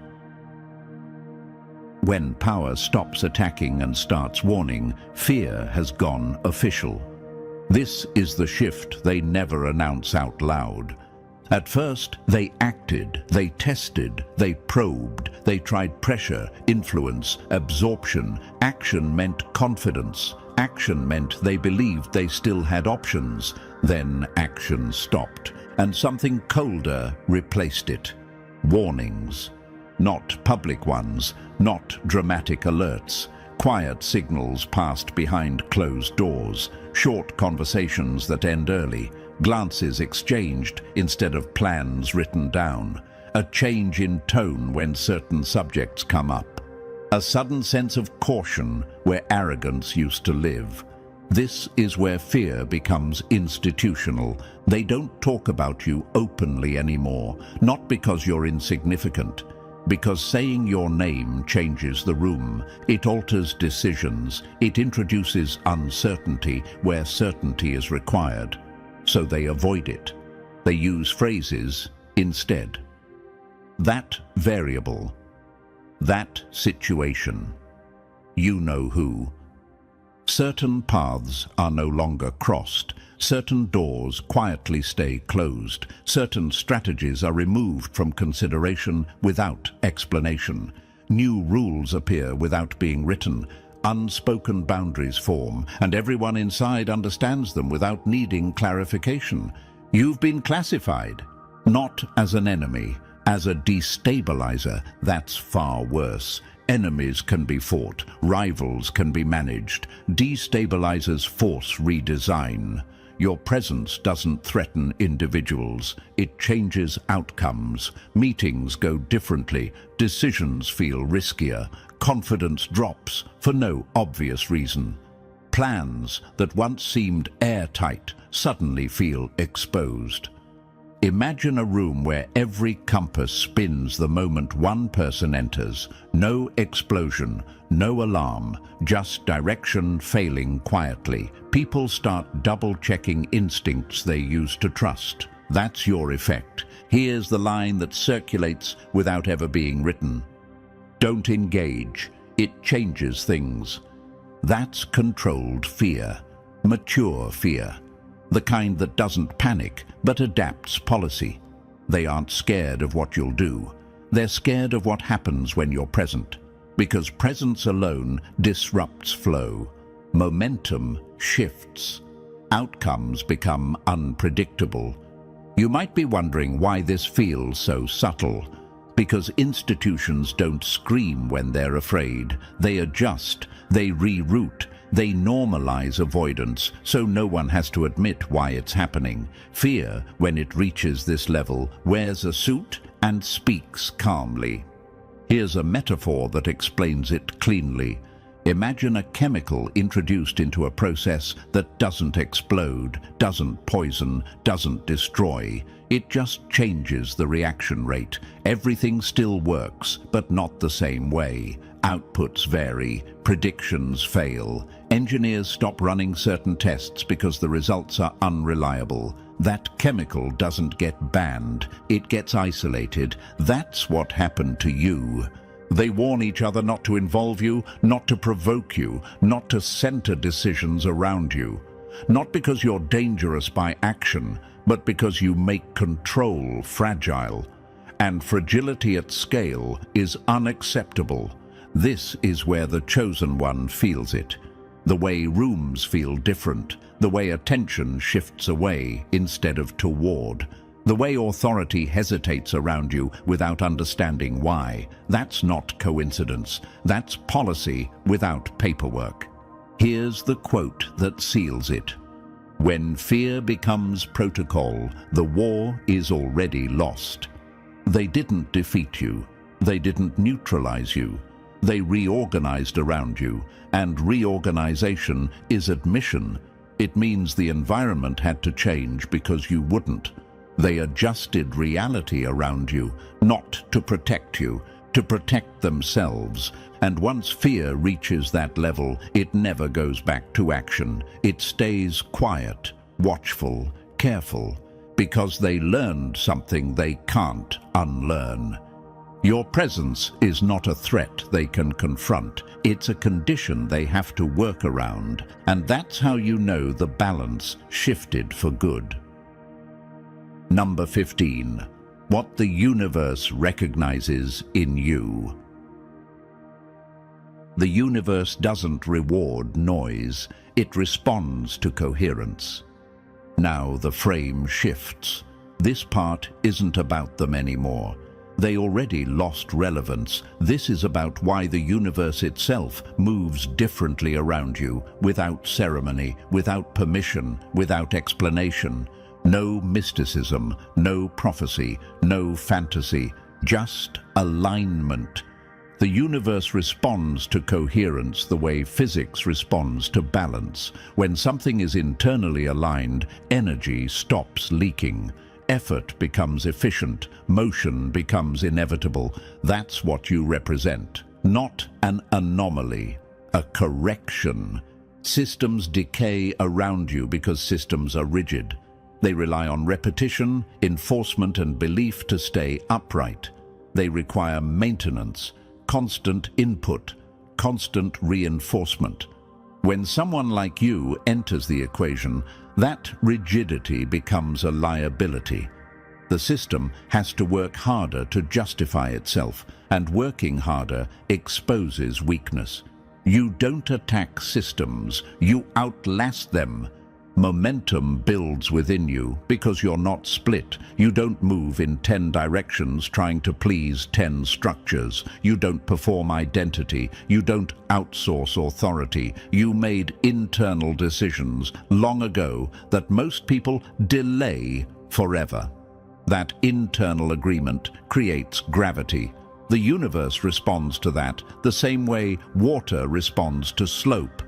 When power stops attacking and starts warning, fear has gone official. This is the shift they never announce out loud. At first, they acted, they tested, they probed, they tried pressure, influence, absorption. Action meant confidence. Action meant they believed they still had options. Then action stopped, and something colder replaced it. Warnings. Not public ones, not dramatic alerts. Quiet signals passed behind closed doors, short conversations that end early, glances exchanged instead of plans written down, a change in tone when certain subjects come up, a sudden sense of caution where arrogance used to live. This is where fear becomes institutional. They don't talk about you openly anymore, not because you're insignificant, because saying your name changes the room. It alters decisions. It introduces uncertainty where certainty is required. So they avoid it. They use phrases instead. That variable. That situation. You know who. Certain paths are no longer crossed. Certain doors quietly stay closed. Certain strategies are removed from consideration without explanation. New rules appear without being written. unspoken boundaries form, and everyone inside understands them without needing clarification. You've been classified, not as an enemy, as a destabilizer. That's far worse. Enemies can be fought, rivals can be managed. Destabilizers force redesign. Your presence doesn't threaten individuals, it changes outcomes. Meetings go differently, decisions feel riskier, confidence drops for no obvious reason. Plans that once seemed airtight suddenly feel exposed. Imagine a room where every compass spins the moment one person enters. No explosion, no alarm, just direction failing quietly. People start double-checking instincts they used to trust. That's your effect. Here's the line that circulates without ever being written. Don't engage. It changes things. That's controlled fear, mature fear. The kind that doesn't panic, but adapts policy. They aren't scared of what you'll do. They're scared of what happens when you're present. Because presence alone disrupts flow. Momentum shifts. Outcomes become unpredictable. You might be wondering why this feels so subtle. Because institutions don't scream when they're afraid. They adjust, they reroute, they normalize avoidance, so no one has to admit why it's happening. Fear, when it reaches this level, wears a suit and speaks calmly. Here's a metaphor that explains it cleanly. Imagine a chemical introduced into a process that doesn't explode, doesn't poison, doesn't destroy. It just changes the reaction rate. Everything still works, but not the same way. Outputs vary, predictions fail. Engineers stop running certain tests because the results are unreliable. That chemical doesn't get banned, it gets isolated. That's what happened to you. They warn each other not to involve you, not to provoke you, not to center decisions around you. Not because you're dangerous by action, but because you make control fragile. And fragility at scale is unacceptable. This is where the chosen one feels it. The way rooms feel different, the way attention shifts away instead of toward, the way authority hesitates around you without understanding why. That's not coincidence. That's policy without paperwork. Here's the quote that seals it. When fear becomes protocol, the war is already lost. They didn't defeat you. They didn't neutralize you. They reorganized around you, and reorganization is admission. It means the environment had to change because you wouldn't. They adjusted reality around you, not to protect you, to protect themselves. And once fear reaches that level, it never goes back to action. It stays quiet, watchful, careful, because they learned something they can't unlearn. Your presence is not a threat they can confront. It's a condition they have to work around. And that's how you know the balance shifted for good. Number 15. What the universe recognizes in you. The universe doesn't reward noise. It responds to coherence. Now the frame shifts. This part isn't about them anymore. They already lost relevance. This is about why the universe itself moves differently around you, without ceremony, without permission, without explanation. No mysticism, no prophecy, no fantasy, just alignment. The universe responds to coherence the way physics responds to balance. When something is internally aligned, energy stops leaking. Effort becomes efficient, motion becomes inevitable. That's what you represent. Not an anomaly, a correction. Systems decay around you because systems are rigid. They rely on repetition, enforcement, and belief to stay upright. They require maintenance, constant input, constant reinforcement. When someone like you enters the equation, that rigidity becomes a liability. The system has to work harder to justify itself, and working harder exposes weakness. You don't attack systems, you outlast them. Momentum builds within you because you're not split. You don't move in 10 directions trying to please 10 structures. You don't perform identity. You don't outsource authority. You made internal decisions long ago that most people delay forever. That internal agreement creates gravity. The universe responds to that the same way water responds to slope.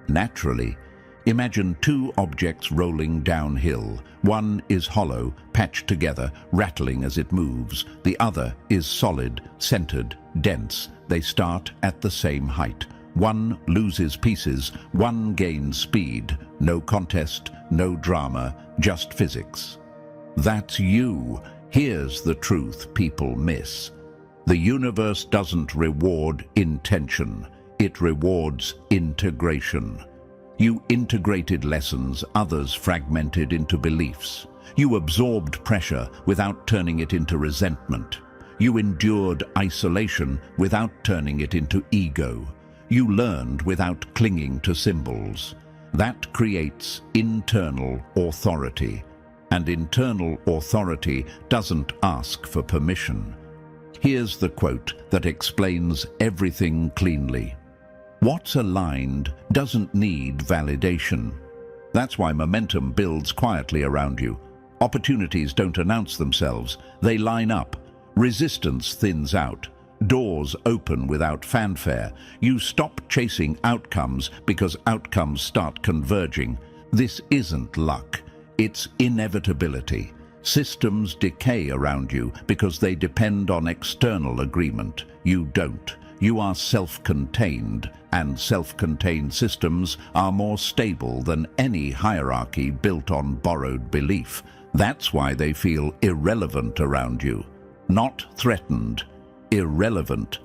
Naturally, imagine two objects rolling downhill. One is hollow, patched together, rattling as it moves. The other is solid, centered, dense. They start at the same height. One loses pieces, one gains speed. No contest, no drama, just physics. That's you. Here's the truth people miss. The universe doesn't reward intention. It rewards integration. You integrated lessons others fragmented into beliefs. You absorbed pressure without turning it into resentment. You endured isolation without turning it into ego. You learned without clinging to symbols. That creates internal authority. And internal authority doesn't ask for permission. Here's the quote that explains everything cleanly. What's aligned doesn't need validation. That's why momentum builds quietly around you. Opportunities don't announce themselves, they line up. Resistance thins out. Doors open without fanfare. You stop chasing outcomes because outcomes start converging. This isn't luck, it's inevitability. Systems decay around you because they depend on external agreement. You don't. You are self-contained, and self-contained systems are more stable than any hierarchy built on borrowed belief. That's why they feel irrelevant around you. Not threatened, irrelevant.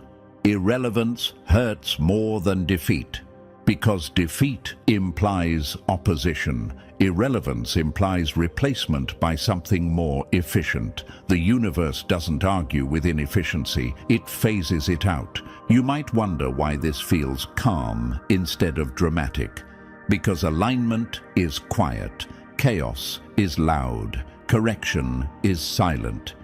Irrelevance hurts more than defeat, because defeat implies opposition. Irrelevance implies replacement by something more efficient. The universe doesn't argue with inefficiency, it phases it out. You might wonder why this feels calm instead of dramatic. Because alignment is quiet, chaos is loud, correction is silent.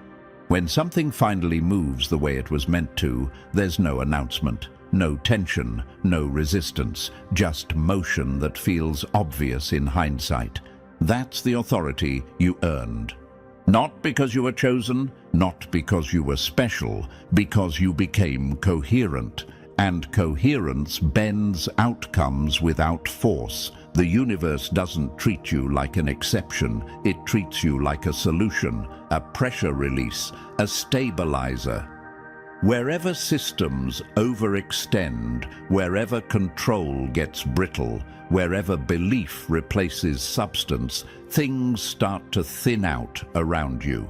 When something finally moves the way it was meant to, there's no announcement. No tension, no resistance, just motion that feels obvious in hindsight. That's the authority you earned. Not because you were chosen, not because you were special, because you became coherent. And coherence bends outcomes without force. The universe doesn't treat you like an exception, it treats you like a solution, a pressure release, a stabilizer. Wherever systems overextend, wherever control gets brittle, wherever belief replaces substance, things start to thin out around you.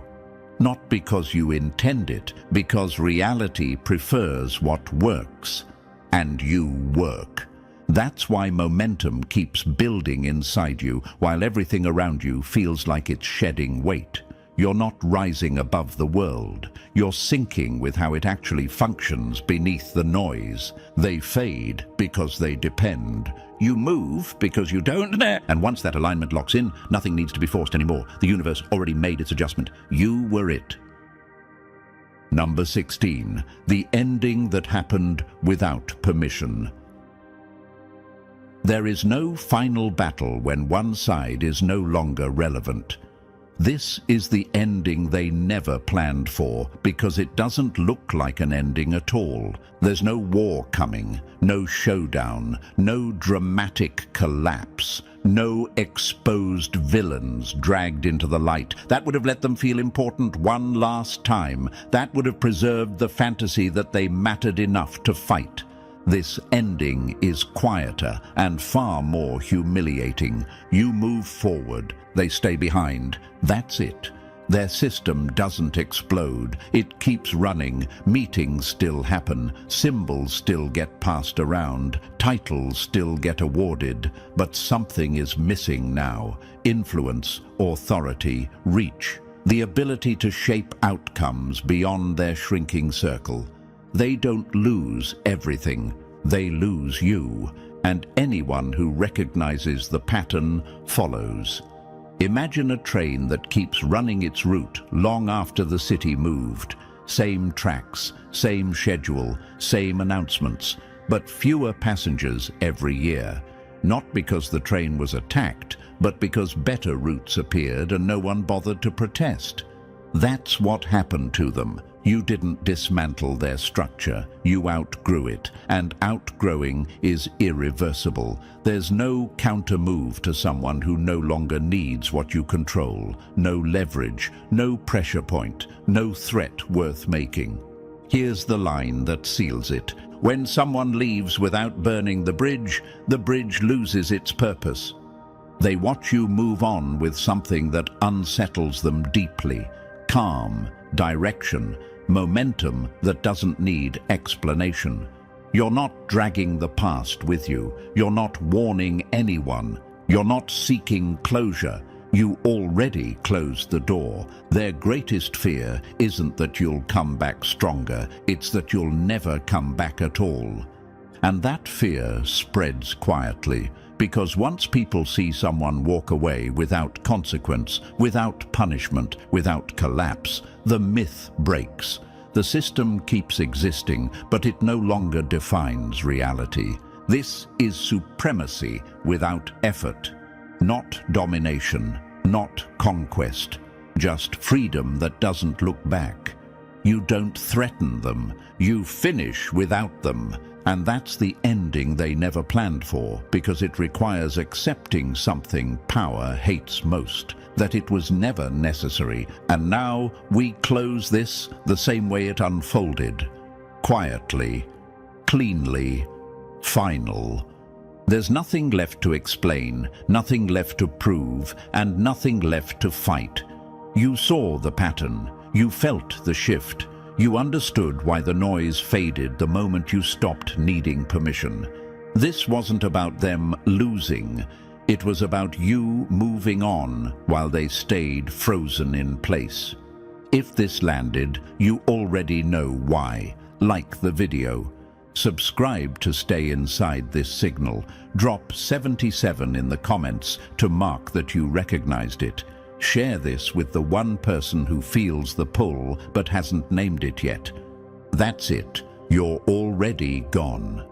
Not because you intend it, because reality prefers what works. And you work. That's why momentum keeps building inside you, while everything around you feels like it's shedding weight. You're not rising above the world. You're sinking with how it actually functions beneath the noise. They fade because they depend. You move because you don't. And once that alignment locks in, nothing needs to be forced anymore. The universe already made its adjustment. You were it. Number 16. The ending that happened without permission. There is no final battle when one side is no longer relevant. This is the ending they never planned for, because it doesn't look like an ending at all. There's no war coming, no showdown, no dramatic collapse, no exposed villains dragged into the light. That would have let them feel important one last time. That would have preserved the fantasy that they mattered enough to fight. This ending is quieter and far more humiliating. You move forward, they stay behind. That's it. Their system doesn't explode. It keeps running. Meetings still happen. Symbols still get passed around. Titles still get awarded. But something is missing now. Influence, authority, reach. The ability to shape outcomes beyond their shrinking circle. They don't lose everything. they lose you, and anyone who recognizes the pattern follows. Imagine a train that keeps running its route long after the city moved. Same tracks, same schedule, same announcements, but fewer passengers every year. Not because the train was attacked, but because better routes appeared and no one bothered to protest. That's what happened to them. You didn't dismantle their structure, you outgrew it, and outgrowing is irreversible. There's no counter-move to someone who no longer needs what you control, no leverage, no pressure point, no threat worth making. Here's the line that seals it. When someone leaves without burning the bridge loses its purpose. They watch you move on with something that unsettles them deeply. Calm, direction, momentum that doesn't need explanation. You're not dragging the past with you. You're not warning anyone. You're not seeking closure. You already closed the door. Their greatest fear isn't that you'll come back stronger, it's that you'll never come back at all. And that fear spreads quietly, because once people see someone walk away without consequence, without punishment, without collapse, the myth breaks. The system keeps existing, but it no longer defines reality. This is supremacy without effort. Not domination, not conquest, just freedom that doesn't look back. You don't threaten them, you finish without them. And that's the ending they never planned for, because it requires accepting something power hates most, that it was never necessary. And now we close this the same way it unfolded. Quietly, cleanly, final. There's nothing left to explain, nothing left to prove, and nothing left to fight. You saw the pattern, you felt the shift. You understood why the noise faded the moment you stopped needing permission. This wasn't about them losing. It was about you moving on while they stayed frozen in place. If this landed, you already know why. Like the video. Subscribe to stay inside this signal. Drop 77 in the comments to mark that you recognized it. Share this with the one person who feels the pull but hasn't named it yet. That's it. You're already gone.